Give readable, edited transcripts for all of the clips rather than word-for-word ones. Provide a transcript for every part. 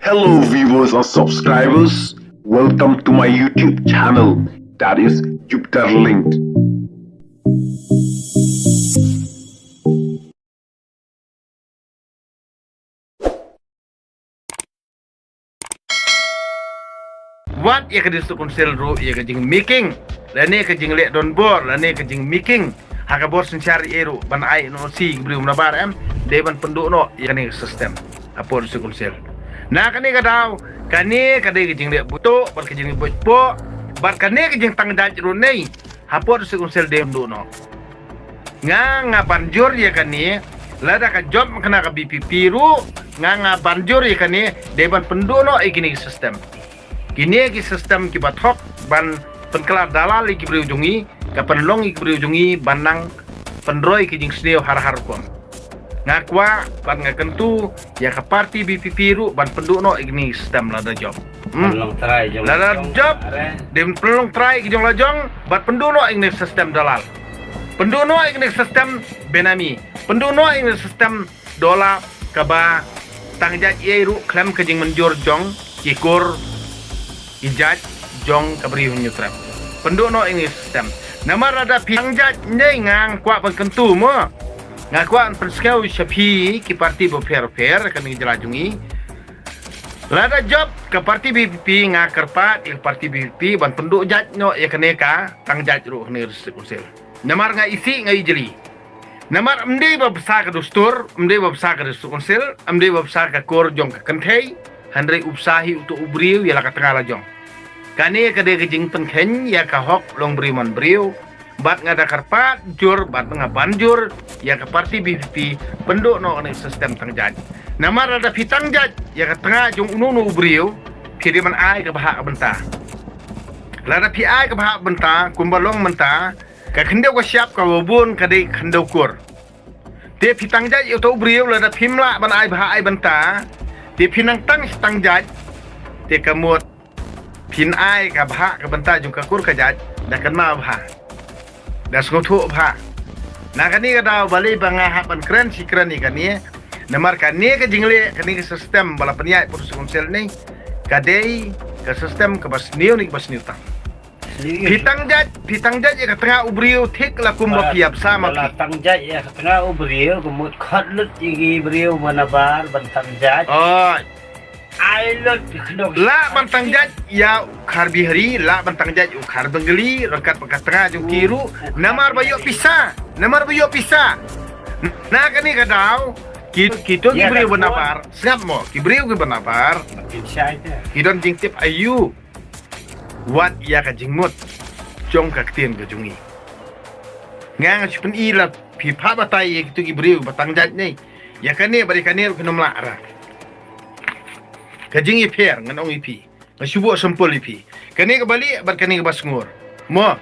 Hello viewers and subscribers, welcome to my YouTube channel, that is Jupiter Linked. What ia kadis tu konsel ro ia kajing making, lani kajing lek don bor, lani kajing making. Haka bor sencari eru ban ai no si beri menabar deban penduk no ia kani sistem. Apa tu konsel? Nah kani kadau, kani kadai kajing lek buto, bar kajing boj po, bar kani kajing tang daj ro nei. Apa tu konsel dem do no? Nga banjur ia kani, lada ka job kena ka BPP ru, nga banjur ia kani deban penduk no ikini sistem. Kini ki sistem ki bathok ban penkelar dalal ki beri ujungi ka penlong ki beri ujungi banang pendroi ki jing sneo har kom ngakwa ban ngakentu ya ka parti BPP ru ban penduk no igni sistem lada job Pelong try jong lada job dem pelong try ki jong lajong bat penduk no igni sistem dalal penduk no igni sistem benami penduk no igni sistem dola kaba tangjat ye ru klam ke jing menjur jong kikur ijat jong kabri hunyutrap penduk no ini sistem nama rada pingjat nyai ngang kwa pengkentu mo ngakwa penskau syapi ki parti bofer kan jelajungi rada job ke parti BPP ngakerpat il parti BPP ban penduk jat no ya keneka tangjat ru ni usil namar nga isi nga ijeli namar amde babsa ka dustur amde babsa ka usil amde babsa ka kor jong ka kenthei handre upsahi untuk ubriu ya ka tengah lajong kani kade kejing pengken ya ka hok long beriman briu bat ngada karpat jur bat ngabanjur ya ka parti BPP penduk no ni sistem tangjat nama rada pitangjat ya ka tengah jong ununu ubriu kiri man ai ka bahak benta rada pi ai ka bahak benta kumbalong menta ka khendau ka siap ka wabun kade khendau kur te pitangjat yo to ubriu rada pimla ban ai bahak ai benta te pinang tang tangjat te kamut pin ai ka bha ka banta jung ka kur ka jat da kan ma bha da skotu bha na kani ka daw bali banga ha ban kren si kren ni kani namar kani ka jingle kani ka sistem bala paniai pur konsel ni ka dei ka sistem ka bas niu ni bas niu tang pitang jat ya ka tengah ubriu thik la kum ba piap sama tang jat ya ka tengah ubriu kumut khotlut igi briu manabar ban tang jat oh ai lot khnok la bantang jat ya kharbi hari la bantang jat u khar benggeli rangkat pekat tengah jung kiru namar bayo pisa na kani kadau kita ki beri benabar siap mo ki beri benabar kidon jing tip ayu wat ya ka jingmut jong ka ktien ka jungi ngang chupen ila pi pha batai ki tu ki beri batang jat nei ya kani bari kani kinom la ara kajing iper ngan ong ipi ngasubo sempol ipi kani kembali bar kani ke basngur mo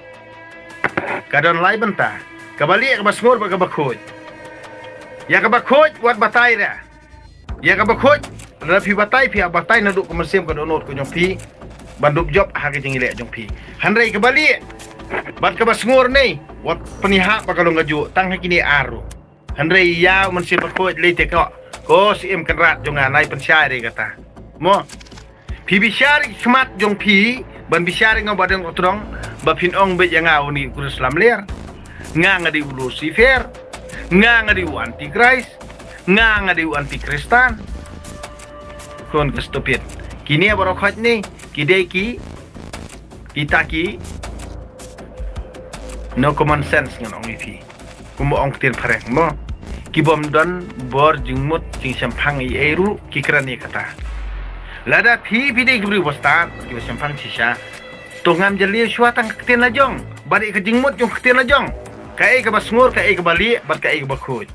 kadon lai benta kembali ke basngur ba ke bakhoj ya ke bakhoj buat batai dah ya ke bakhoj rapi batai naduk komersiam ke donot ko nyopi bandup job ha ke jing lek jongpi handrai kembali bar ke basngur nei wat penihak ba kalong ngaju tang kini aru handrai ya mensi bakhoj le te ko si em kenrat jonga nai pensyai re kata mo pi bisyari smart jong pi ban bisyari ngau badang otrong ba pin ong be yang ngau ni kurus lam ler nga ngadi Lucifer nga ngadi anti Christ nga ngadi anti Kristan kon stupid kini barokhat ni kidai ki kita ki no common sense ngan ong ipi kumo ong tir pareng mo kibom don bor jingmut jing sampang i eru kikrani kata lada pi dei kibri bostan ki sampang sisa tongam jeli suatang kten lajong bari ke jingmut jong kten lajong kai ke basngur kai ke bali bat kai ke bakhoj